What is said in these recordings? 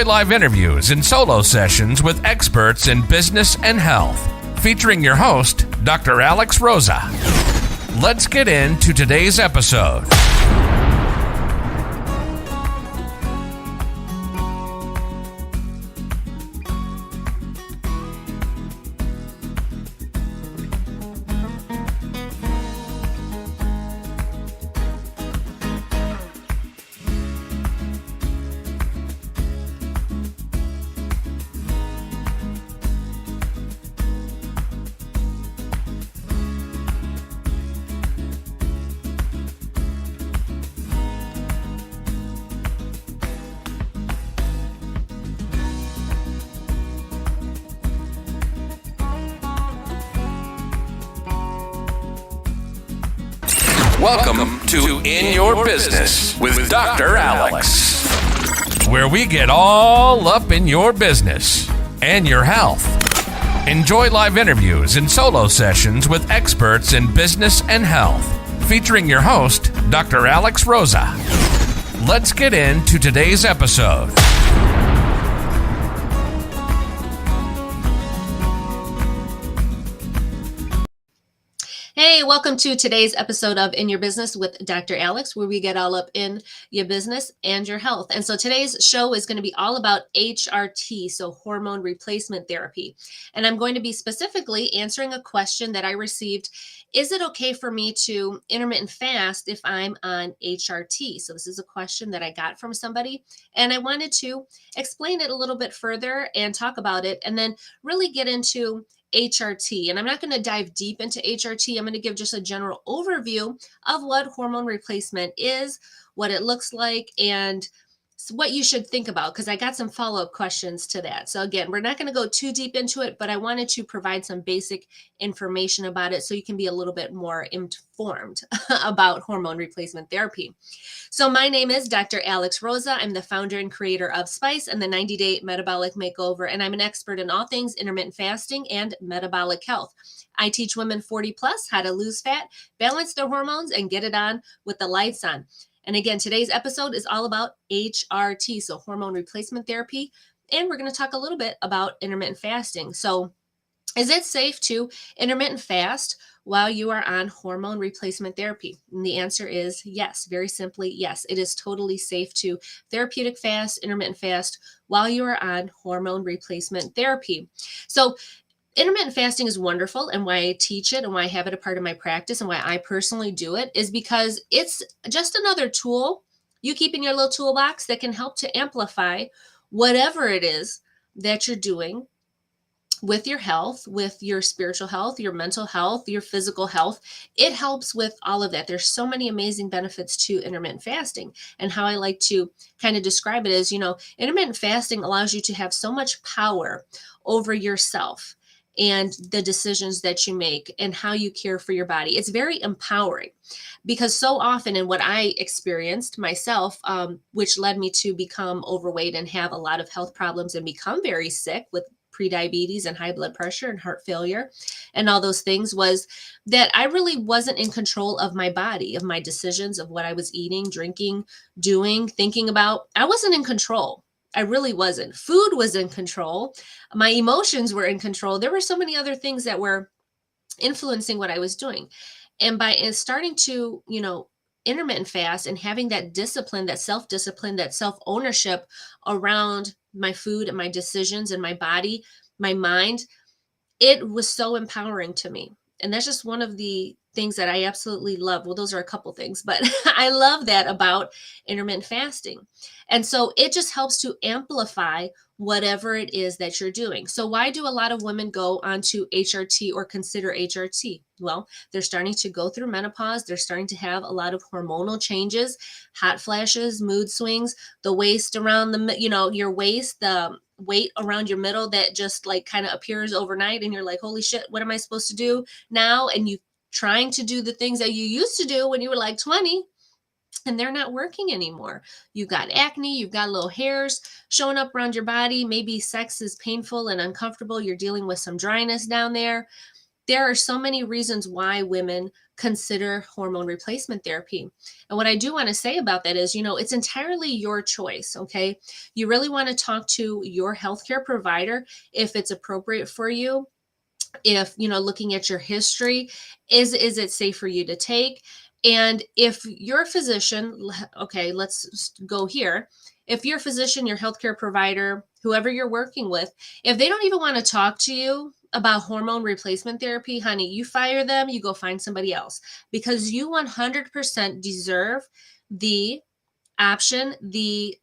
Live interviews and solo sessions with experts in business and health, featuring your host, Dr. Alex Rosa. Let's get into today's episode. Welcome to In Your Business with Dr. Alex, where we get all up in your business and your health. Enjoy live interviews and solo sessions with experts in business and health, featuring your host, Dr. Alex Rosa. Let's get into today's episode. Hey, welcome to today's episode of In Your Business with Dr. Alex, where we get all up in your business and your health. And so today's show is going to be all about HRT, so hormone replacement therapy. And I'm going to be specifically answering a question that I received. Is it okay for me to intermittent fast if I'm on HRT? So this is a question that I got from somebody, and I wanted to explain it a little bit further and talk about it, and then really get into HRT. And I'm not going to dive deep into HRT. I'm going to give just a general overview of what hormone replacement is, what it looks like, and what you should think about, because I got some follow-up questions to that. So again, we're not going to go too deep into it, but I wanted to provide some basic information about it so you can be a little bit more informed about hormone replacement therapy. So my name is Dr. Alex Rosa. I'm the founder and creator of Spice and the 90-Day Metabolic Makeover, and I'm an expert in all things intermittent fasting and metabolic health. I teach women 40 plus how to lose fat, balance their hormones, and get it on with the lights on. And again, today's episode is all about HRT, so hormone replacement therapy, and we're going to talk a little bit about intermittent fasting. So is it safe to intermittent fast while you are on hormone replacement therapy? And the answer is yes. Very simply, yes. It is totally safe to therapeutic fast, intermittent fast while you are on hormone replacement therapy. So intermittent fasting is wonderful, and why I teach it and why I have it a part of my practice and why I personally do it is because it's just another tool you keep in your little toolbox that can help to amplify whatever it is that you're doing with your health, with your spiritual health, your mental health, your physical health. It helps with all of that. There's so many amazing benefits to intermittent fasting. And how I like to kind of describe it is, intermittent fasting allows you to have so much power over yourself and the decisions that you make and how you care for your body. It's very empowering, because so often, and what I experienced myself, which led me to become overweight and have a lot of health problems and become very sick with prediabetes and high blood pressure and heart failure and all those things, was that I really wasn't in control of my body, of my decisions, of what I was eating, drinking, doing, thinking about. I wasn't in control. I really wasn't. Food was in control. My emotions were in control. There were so many other things that were influencing what I was doing. And by starting to, intermittent fast and having that discipline, that self-discipline, that self-ownership around my food and my decisions and my body, my mind, it was so empowering to me. And that's just one of the things that I absolutely love. Well, those are a couple things, but I love that about intermittent fasting. And so it just helps to amplify whatever it is that you're doing. So why do a lot of women go onto HRT or consider HRT? Well, they're starting to go through menopause. They're starting to have a lot of hormonal changes, hot flashes, mood swings, the waist around your waist, the weight around your middle that just like kind of appears overnight. And you're like, holy shit, what am I supposed to do now? And you trying to do the things that you used to do when you were like 20, and they're not working anymore. You've got acne, you've got little hairs showing up around your body. Maybe sex is painful and uncomfortable. You're dealing with some dryness down there. there are so many reasons why women consider hormone replacement therapy. And what I do want to say about that is, it's entirely your choice. Okay. You really want to talk to your healthcare provider if it's appropriate for you. If, looking at your history, is it safe for you to take? And if your physician, okay, let's go here. If your physician, your healthcare provider, whoever you're working with, if they don't even want to talk to you about hormone replacement therapy, honey, you fire them, you go find somebody else, because you 100% deserve the option, the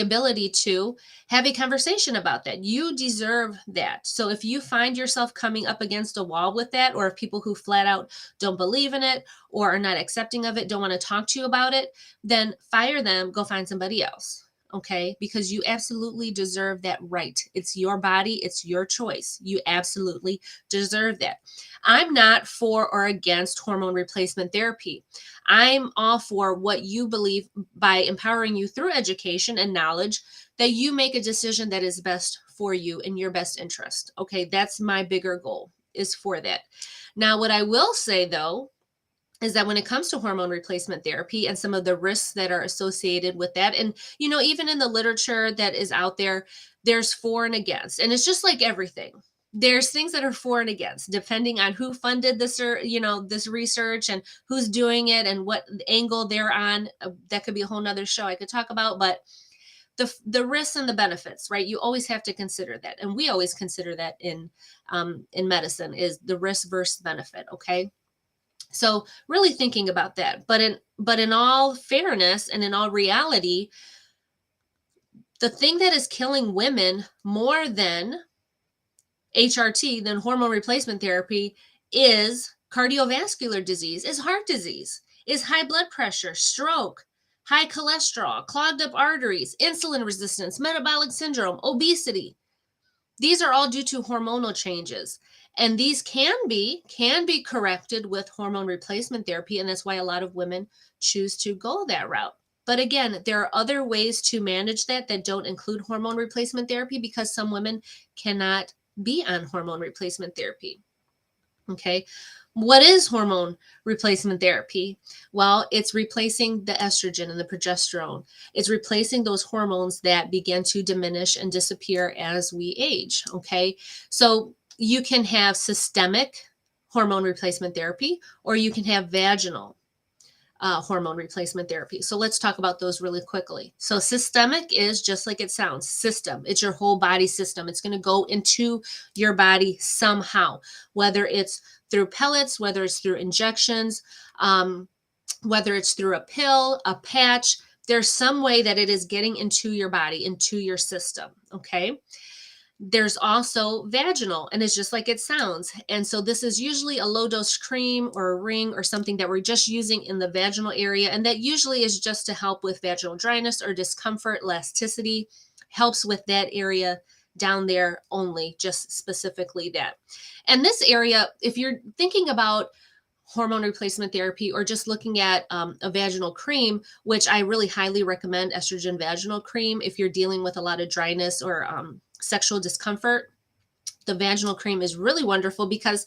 ability to have a conversation about that. You deserve that. So if you find yourself coming up against a wall with that, or if people who flat out don't believe in it or are not accepting of it, don't want to talk to you about it, then fire them, go find somebody else. Okay, because you absolutely deserve that right. It's your body, it's your choice. You absolutely deserve that. I'm not for or against hormone replacement therapy. I'm all for what you believe, by empowering you through education and knowledge, that you make a decision that is best for you in your best interest. Okay, that's my bigger goal, is for that. Now, what I will say though, is that when it comes to hormone replacement therapy and some of the risks that are associated with that, and even in the literature that is out there, there's for and against, and it's just like everything. There's things that are for and against, depending on who funded this, or this research, and who's doing it, and what angle they're on. That could be a whole nother show I could talk about, but the risks and the benefits, right? You always have to consider that, and we always consider that in medicine, is the risk versus benefit. Okay. So really thinking about that, but in all fairness and in all reality, the thing that is killing women more than HRT, than hormone replacement therapy, is cardiovascular disease, is heart disease, is high blood pressure, stroke, high cholesterol, clogged up arteries, insulin resistance, metabolic syndrome, obesity. These are all due to hormonal changes. And these can be corrected with hormone replacement therapy. And that's why a lot of women choose to go that route. But again, there are other ways to manage that don't include hormone replacement therapy, because some women cannot be on hormone replacement therapy. Okay. What is hormone replacement therapy? Well, it's replacing the estrogen and the progesterone. It's replacing those hormones that begin to diminish and disappear as we age. Okay. So you can have systemic hormone replacement therapy, or you can have vaginal hormone replacement therapy. So let's talk about those really quickly. So systemic is just like it sounds, system. It's your whole body system. It's going to go into your body somehow, whether it's through pellets, whether it's through injections, whether it's through a pill, a patch. There's some way that it is getting into your body, into your system. Okay. There's also vaginal, and it's just like it sounds. And so this is usually a low dose cream or a ring or something that we're just using in the vaginal area. And that usually is just to help with vaginal dryness or discomfort, elasticity, helps with that area down there only, just specifically that. And this area, if you're thinking about hormone replacement therapy, or just looking at a vaginal cream, which I really highly recommend, estrogen vaginal cream, if you're dealing with a lot of dryness or sexual discomfort, the vaginal cream is really wonderful because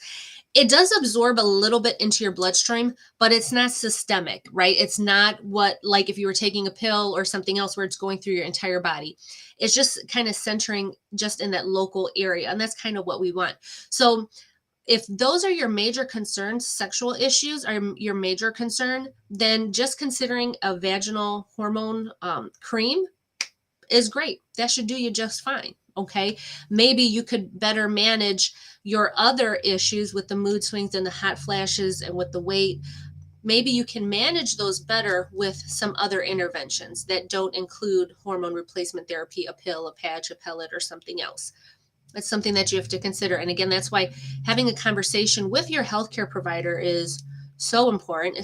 it does absorb a little bit into your bloodstream, but it's not systemic, right? It's not like if you were taking a pill or something else where it's going through your entire body. It's just kind of centering just in that local area. And that's kind of what we want. So if those are your major concerns, sexual issues are your major concern, then just considering a vaginal hormone cream is great. That should do you just fine. Okay. Maybe you could better manage your other issues with the mood swings and the hot flashes and with the weight. Maybe you can manage those better with some other interventions that don't include hormone replacement therapy, a pill, a patch, a pellet, or something else. That's something that you have to consider. And again, that's why having a conversation with your healthcare provider is so important,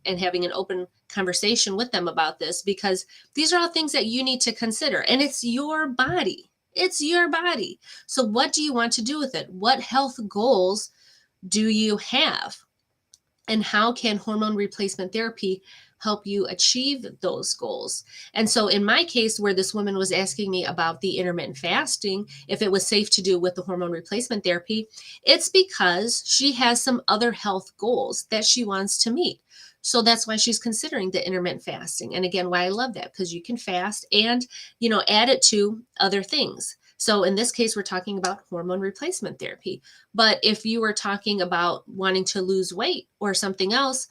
and having an open conversation with them about this, because these are all things that you need to consider. And it's your body. It's your body. So what do you want to do with it? What health goals do you have? And how can hormone replacement therapy help you achieve those goals. And so in my case, where this woman was asking me about the intermittent fasting, if it was safe to do with the hormone replacement therapy, it's because she has some other health goals that she wants to meet. So that's why she's considering the intermittent fasting. And again, why I love that, because you can fast and, add it to other things. So in this case, we're talking about hormone replacement therapy. But if you were talking about wanting to lose weight or something else,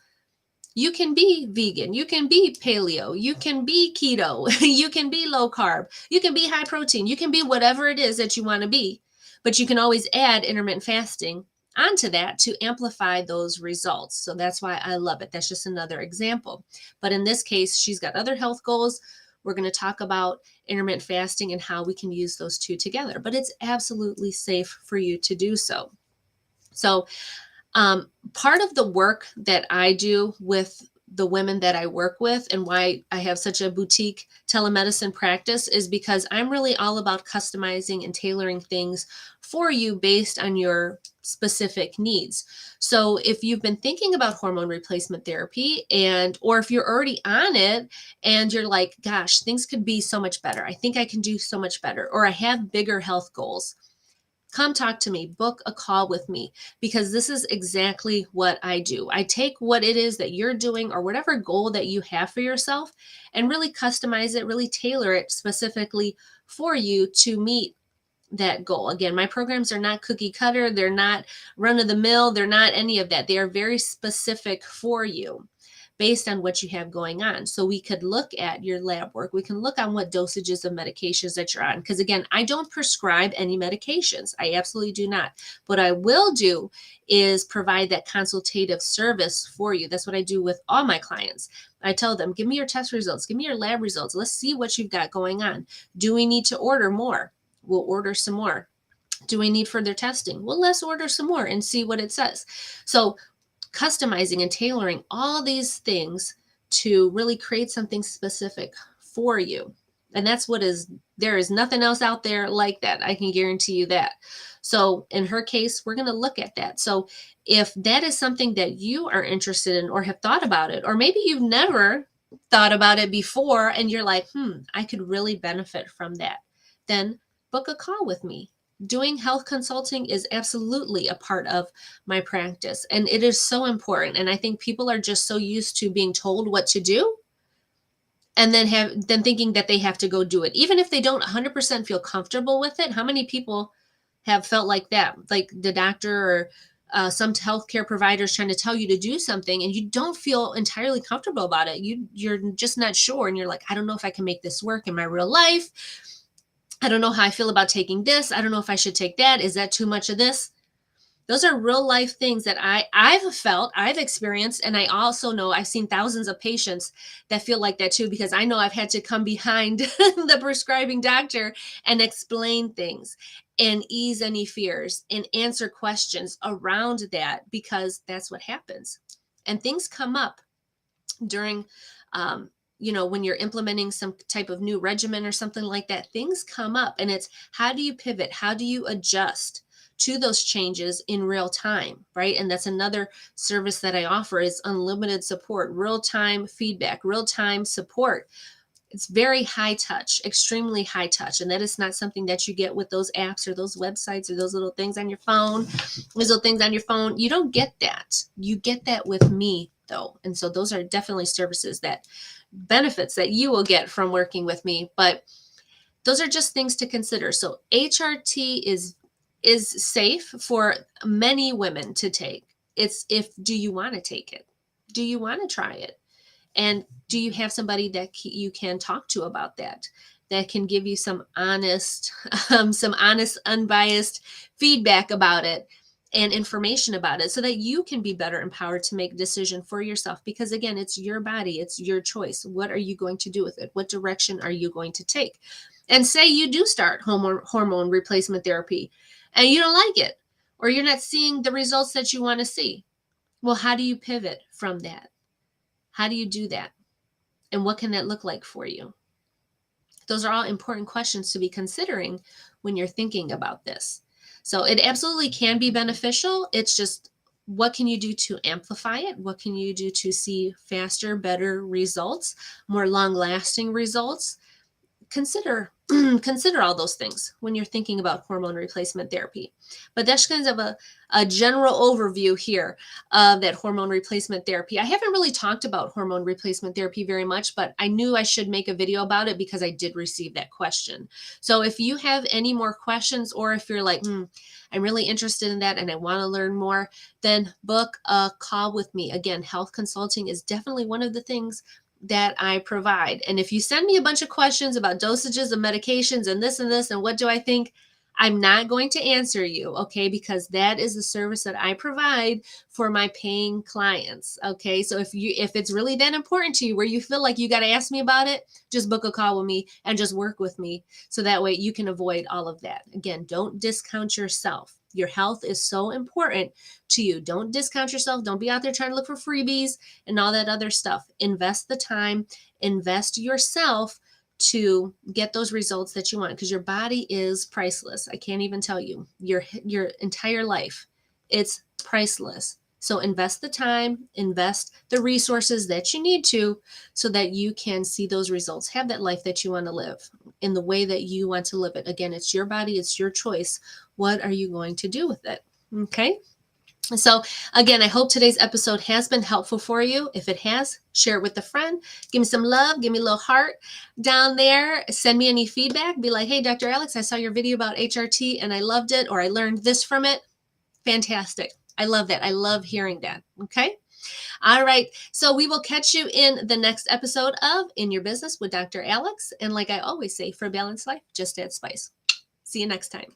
you can be vegan, you can be paleo, you can be keto, you can be low carb, you can be high protein, you can be whatever it is that you want to be. But you can always add intermittent fasting onto that to amplify those results. So that's why I love it. That's just another example. But in this case, she's got other health goals. We're going to talk about intermittent fasting and how we can use those two together. But it's absolutely safe for you to do so. So part of the work that I do with the women that I work with and why I have such a boutique telemedicine practice is because I'm really all about customizing and tailoring things for you based on your specific needs. So if you've been thinking about hormone replacement therapy or if you're already on it and you're like, gosh, things could be so much better. I think I can do so much better, or I have bigger health goals. Come talk to me, book a call with me, because this is exactly what I do. I take what it is that you're doing or whatever goal that you have for yourself and really customize it, really tailor it specifically for you to meet that goal. Again, my programs are not cookie cutter. They're not run of the mill. They're not any of that. They are very specific for you based on what you have going on. So we could look at your lab work. We can look on what dosages of medications that you're on. Because again, I don't prescribe any medications. I absolutely do not. What I will do is provide that consultative service for you. That's what I do with all my clients. I tell them, give me your test results. Give me your lab results. Let's see what you've got going on. Do we need to order more? We'll order some more. Do we need further testing? Well, let's order some more and see what it says. So customizing and tailoring all these things to really create something specific for you. And that's there is nothing else out there like that. I can guarantee you that. So in her case, we're going to look at that. So if that is something that you are interested in or have thought about it, or maybe you've never thought about it before and you're like, I could really benefit from that, then book a call with me. Doing health consulting is absolutely a part of my practice, and it is so important. And I think people are just so used to being told what to do and then thinking that they have to go do it, even if they don't 100% feel comfortable with it. How many people have felt like that, like the doctor or some healthcare providers trying to tell you to do something and you don't feel entirely comfortable about it? You're just not sure, and you're like, I don't know if I can make this work in my real life. I don't know how I feel about taking this. I don't know if I should take that. Is that too much of this? Those are real life things that I've felt, I've experienced, and I also know I've seen thousands of patients that feel like that too, because I know I've had to come behind the prescribing doctor and explain things and ease any fears and answer questions around that, because that's what happens. And things come up during when you're implementing some type of new regimen or something like that. Things come up, and it's how do you pivot? How do you adjust to those changes in real time, right? And that's another service that I offer is unlimited support, real-time feedback, real-time support. It's very high touch, extremely high touch. And that is not something that you get with those apps or those websites or those little things on your phone. Those little things on your phone, you don't get that. You get that with me, though. And so those are definitely benefits that you will get from working with me. But those are just things to consider. So HRT is safe for many women to take. Do you want to take it? Do you want to try it? And do you have somebody that you can talk to about that can give you some honest, unbiased feedback about it and information about it, so that you can be better empowered to make a decision for yourself? Because again, it's your body, it's your choice. What are you going to do with it? What direction are you going to take? And say you do start hormone replacement therapy and you don't like it, or you're not seeing the results that you want to see. Well, how do you pivot from that? How do you do that? And what can that look like for you? Those are all important questions to be considering when you're thinking about this. So it absolutely can be beneficial. It's just what can you do to amplify it? What can you do to see faster, better results, more long-lasting results? Consider consider all those things when you're thinking about hormone replacement therapy. But that's kind of a general overview here of that hormone replacement therapy. I haven't really talked about hormone replacement therapy very much, but I knew I should make a video about it because I did receive that question. So if you have any more questions, or if you're like, I'm really interested in that and I want to learn more, then book a call with me. Again, health consulting is definitely one of the things that I provide. And if you send me a bunch of questions about dosages of medications and this and what do I think, I'm not going to answer you, okay? Because that is the service that I provide for my paying clients, okay? So if it's really that important to you where you feel like you got to ask me about it, just book a call with me and just work with me so that way you can avoid all of that. Again, don't discount yourself. Your health is so important to you. Don't discount yourself. Don't be out there trying to look for freebies and all that other stuff. Invest the time, invest yourself to get those results that you want, because your body is priceless. I can't even tell you, your entire life, it's priceless. So invest the time, invest the resources that you need to, so that you can see those results, have that life that you want to live in the way that you want to live it. Again, it's your body, it's your choice. What are you going to do with it? Okay. So again, I hope today's episode has been helpful for you. If it has, share it with a friend. Give me some love. Give me a little heart down there. Send me any feedback. Be like, hey, Dr. Alex, I saw your video about HRT and I loved it, or I learned this from it. Fantastic. I love that. I love hearing that. Okay. All right. So we will catch you in the next episode of In Your Business with Dr. Alex. And like I always say, for a balanced life, just add spice. See you next time.